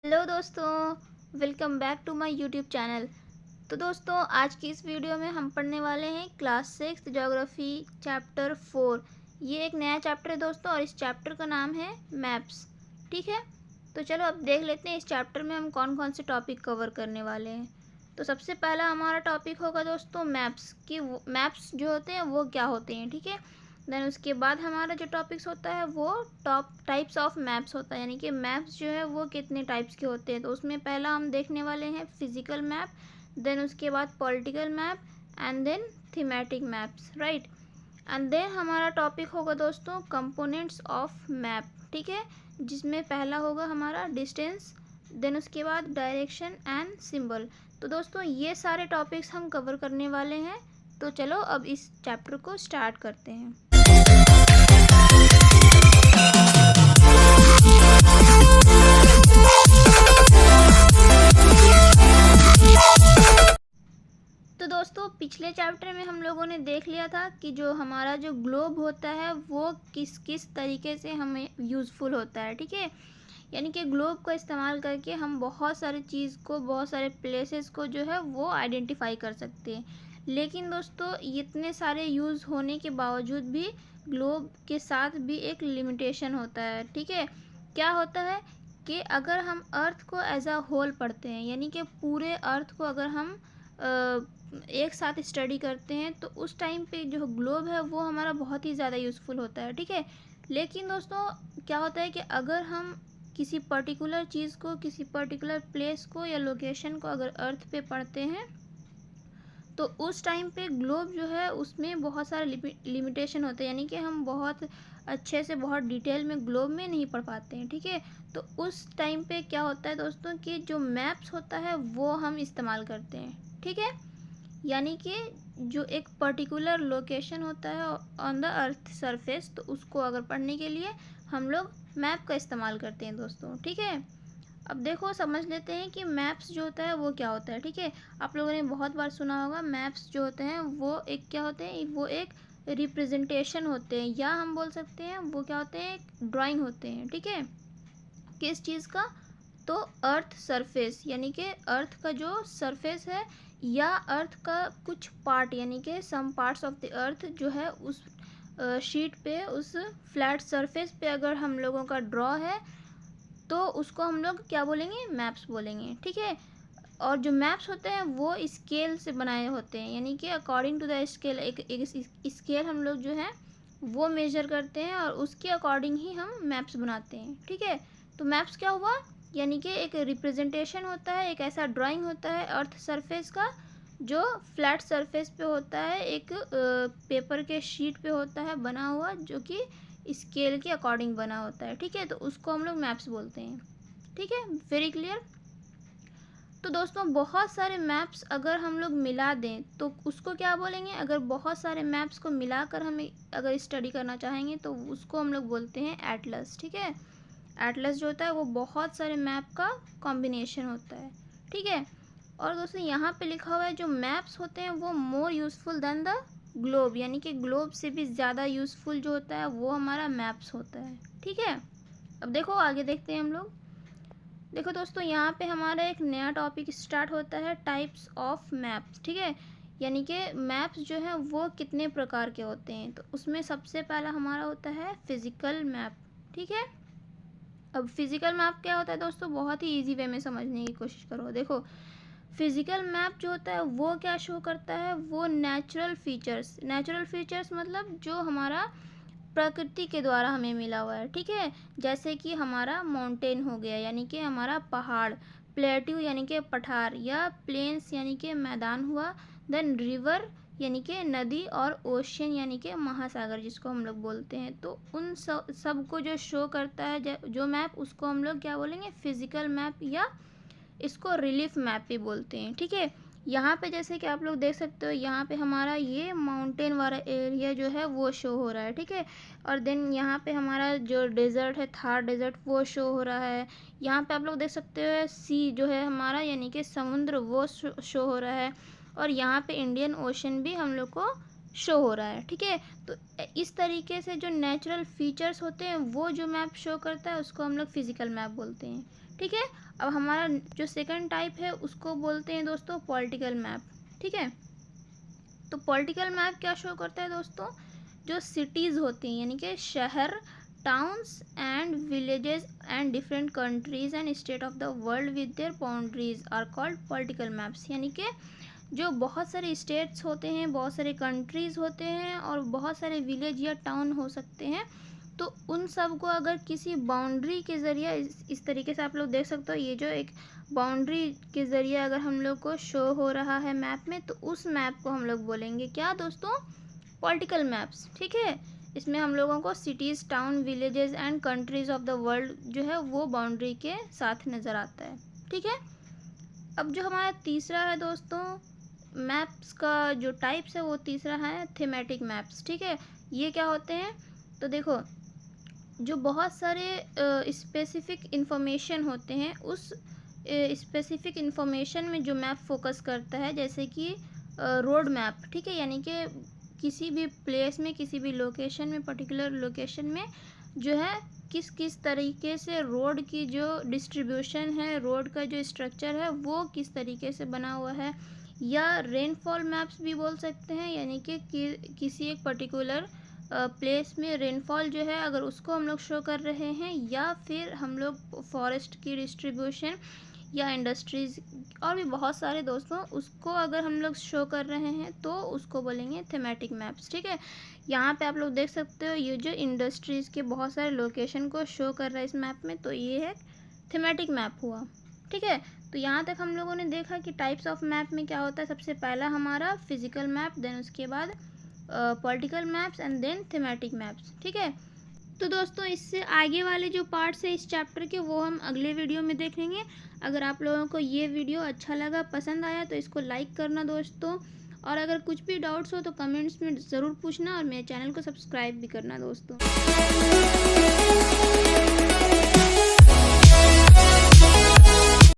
Hello दोस्तों, welcome back to my YouTube channel. तो दोस्तों, आज की इस वीडियो में हम पढ़ने वाले हैं क्लास 6 ज्योग्राफी चैप्टर 4। ये एक नया चैप्टर है दोस्तों, और इस चैप्टर का नाम है मैप्स। ठीक है, तो चलो अब देख लेते हैं इस चैप्टर में हम कौन कौन से टॉपिक कवर करने वाले हैं। तो सबसे पहला हमारा टॉपिक होगा दोस्तों मैप्स, कि मैप्स जो होते हैं वो क्या होते हैं। ठीक है, देन उसके बाद हमारा जो टॉपिक्स होता है वो टॉप टाइप्स ऑफ मैप्स होता है, यानी कि मैप्स जो है वो कितने टाइप्स के होते हैं। तो उसमें पहला हम देखने वाले हैं फिजिकल मैप, देन उसके बाद political map, and then thematic maps, right. And then हमारा टॉपिक होगा दोस्तों कंपोनेंट्स ऑफ मैप। ठीक है, जिसमें पहला होगा हमारा डिस्टेंस, देन उसके बाद डायरेक्शन एंड सिंबल। तो दोस्तों ये सारे टॉपिक्स हम कवर करने वाले हैं। तो चलो अब इस चैप्टर को स्टार्ट करते हैं। तो दोस्तों पिछले चैप्टर में हम लोगों ने देख लिया था कि जो हमारा जो ग्लोब होता है वो किस किस तरीके से हमें यूज़फुल होता है। ठीक है, यानी कि ग्लोब का इस्तेमाल करके हम बहुत सारी चीज़ को, बहुत सारे प्लेसेस को जो है वो आइडेंटिफाई कर सकते हैं। लेकिन दोस्तों इतने सारे यूज़ होने के बावजूद भी ग्लोब के साथ भी एक लिमिटेशन होता है। ठीक है, क्या होता है कि अगर हम अर्थ को एज अ होल पढ़ते हैं, यानी कि पूरे अर्थ को अगर हम एक साथ स्टडी करते हैं, तो उस टाइम पे जो ग्लोब है वो हमारा बहुत ही ज़्यादा यूज़फुल होता है। ठीक है, लेकिन दोस्तों क्या होता है कि अगर हम किसी पर्टिकुलर चीज़ को, किसी पर्टिकुलर प्लेस को या लोकेशन को अगर अर्थ पे पढ़ते हैं, तो उस टाइम पे ग्लोब जो है उसमें बहुत सारे लिमिटेशन होते हैं, यानी कि हम बहुत अच्छे से, बहुत डिटेल में ग्लोब में नहीं पढ़ पाते हैं। ठीक है, तो उस टाइम पे क्या होता है दोस्तों कि जो मैप्स होता है वो हम इस्तेमाल करते हैं। ठीक है, यानी कि जो एक पर्टिकुलर लोकेशन होता है ऑन द अर्थ सरफेस, तो उसको अगर पढ़ने के लिए हम लोग मैप का इस्तेमाल करते हैं दोस्तों। ठीक है, अब देखो समझ लेते हैं कि मैप्स जो होता है वो क्या होता है। ठीक है, आप लोगों ने बहुत बार सुना होगा मैप्स जो होते हैं वो एक क्या होते हैं, वो एक रिप्रेजेंटेशन होते हैं, या हम बोल सकते हैं वो क्या होते हैं, एक ड्राइंग होते हैं। ठीक है, किस चीज़ का, तो अर्थ सरफेस, यानी कि अर्थ का जो सरफेस है, या अर्थ का कुछ पार्ट, यानी कि some parts of the earth जो है उस शीट पे, उस फ्लैट सरफेस पे अगर हम लोगों का ड्रॉ है, तो उसको हम लोग क्या बोलेंगे, मैप्स बोलेंगे। ठीक है, और जो मैप्स होते हैं वो स्केल से बनाए होते हैं, यानी कि अकॉर्डिंग टू द स्केल, एक स्केल हम लोग जो है वो मेजर करते हैं और उसके अकॉर्डिंग ही हम मैप्स बनाते हैं। ठीक है, तो मैप्स क्या हुआ, यानी कि एक रिप्रेजेंटेशन होता है, एक ऐसा ड्राइंग होता है अर्थ सरफेस का जो फ्लैट सरफेस पे होता है, एक पेपर के शीट पे होता है बना हुआ, जो कि स्केल के अकॉर्डिंग बना होता है। ठीक है, तो उसको हम लोग मैप्स बोलते हैं। ठीक है, वेरी क्लियर। तो दोस्तों बहुत सारे मैप्स अगर हम लोग मिला दें तो उसको क्या बोलेंगे, अगर बहुत सारे मैप्स को मिलाकर हमें अगर स्टडी करना चाहेंगे तो उसको हम लोग बोलते हैं एटलस। ठीक है, एटलस जो होता है वो बहुत सारे मैप का कॉम्बिनेशन होता है। ठीक है, और दोस्तों यहाँ पे लिखा हुआ है जो मैप्स होते हैं वो मोर यूज़फुल देन द ग्लोब, यानी कि ग्लोब से भी ज़्यादा यूज़फुल जो होता है वो हमारा मैप्स होता है। ठीक है, अब देखो आगे देखते हैं हम लोग। देखो दोस्तों यहाँ पे हमारा एक नया टॉपिक स्टार्ट होता है, टाइप्स ऑफ मैप्स। ठीक है, यानी कि मैप्स जो है वो कितने प्रकार के होते हैं। तो उसमें सबसे पहला हमारा होता है फिजिकल मैप। ठीक है, अब फिजिकल मैप क्या होता है दोस्तों, बहुत ही इजी वे में समझने की कोशिश करो। देखो फिजिकल मैप जो होता है वो क्या शो करता है, वो नेचुरल फीचर्स, नेचुरल फीचर्स मतलब जो हमारा प्रकृति के द्वारा हमें मिला हुआ है। ठीक है, जैसे कि हमारा माउंटेन हो गया, यानी कि हमारा पहाड़, प्लेट्यू यानी कि पठार, या प्लेन्स यानी कि मैदान हुआ, देन रिवर यानी कि नदी, और ओशियन यानी कि महासागर जिसको हम लोग बोलते हैं। तो उन सब को जो शो करता है जो मैप, उसको हम लोग क्या बोलेंगे, फिजिकल मैप, या इसको रिलीफ मैप भी बोलते हैं। ठीक है, यहाँ पे जैसे कि आप लोग देख सकते हो, यहाँ पे हमारा ये माउंटेन वाला एरिया जो है वो शो हो रहा है। ठीक है, और देन यहाँ पे हमारा जो डेजर्ट है, थार डेजर्ट, वो शो हो रहा है। यहाँ पे आप लोग देख सकते हो सी जो है हमारा, यानी कि समुद्र, वो शो हो रहा है। और यहाँ पे इंडियन ओशन भी हम लोग को शो हो रहा है। ठीक है, तो इस तरीके से जो नेचुरल फीचर्स होते हैं वो जो मैप शो करता है उसको हम लोग फिजिकल मैप बोलते हैं। ठीक है, अब हमारा जो सेकंड टाइप है उसको बोलते हैं दोस्तों पॉलिटिकल मैप, ठीक है। तो पॉलिटिकल मैप क्या शो करता है दोस्तों, जो सिटीज़ होती हैं यानी कि शहर, towns and villages and different countries and state of the world with their boundaries are called political maps. यानी कि जो बहुत सारे स्टेट्स होते हैं, बहुत सारे कंट्रीज होते हैं और बहुत सारे विलेज या टाउन हो सकते हैं, तो उन सब को अगर किसी बाउंड्री के ज़रिए इस तरीके से आप लोग देख सकते हो, ये जो एक बाउंड्री के ज़रिए अगर हम लोग को शो हो रहा है मैप में, तो उस मैप को हम लोग बोलेंगे क्या दोस्तों, पॉलिटिकल मैप्स, ठीक है। इसमें हम लोगों को cities, town, villages and countries of the world जो है वो बाउंड्री के साथ नज़र आता है, ठीक है। अब जो हमारा तीसरा है दोस्तों मैप्स का जो टाइप्स है, वो तीसरा है थीमेटिक मैप्स, ठीक है। ये क्या होते हैं, तो देखो जो बहुत सारे स्पेसिफिक इंफॉर्मेशन होते हैं, उस स्पेसिफिक इंफॉर्मेशन में जो मैप फोकस करता है, जैसे कि रोड मैप, ठीक है। यानी कि किसी भी प्लेस में, किसी भी लोकेशन में, पर्टिकुलर लोकेशन में जो है किस किस तरीके से रोड की जो डिस्ट्रीब्यूशन है, रोड का जो स्ट्रक्चर है वो किस तरीके से बना हुआ है, या रेनफॉल मैप्स भी बोल सकते हैं। यानी कि किसी एक पर्टिकुलर प्लेस में रेनफॉल जो है अगर उसको हम लोग शो कर रहे हैं, या फिर हम लोग फॉरेस्ट की डिस्ट्रीब्यूशन या इंडस्ट्रीज़ और भी बहुत सारे दोस्तों उसको अगर हम लोग शो कर रहे हैं तो उसको बोलेंगे थीमेटिक मैप्स, ठीक है। यहाँ पे आप लोग देख सकते हो ये जो इंडस्ट्रीज़ के बहुत सारे लोकेशन को शो कर रहा है इस मैप में, तो ये है थीमेटिक मैप हुआ, ठीक है। तो यहाँ तक हम लोगों ने देखा कि टाइप्स ऑफ मैप में क्या होता है। सबसे पहला हमारा फिजिकल मैप, देन उसके बाद political maps and then thematic maps, ठीक है। तो दोस्तों इससे आगे वाले जो पार्ट्स है इस चैप्टर के वो हम अगले वीडियो में देखेंगे। अगर आप लोगों को ये वीडियो अच्छा लगा, पसंद आया, तो इसको लाइक करना दोस्तों, और अगर कुछ भी डाउट्स हो तो कमेंट्स में ज़रूर पूछना, और मेरे चैनल को सब्सक्राइब भी करना दोस्तों।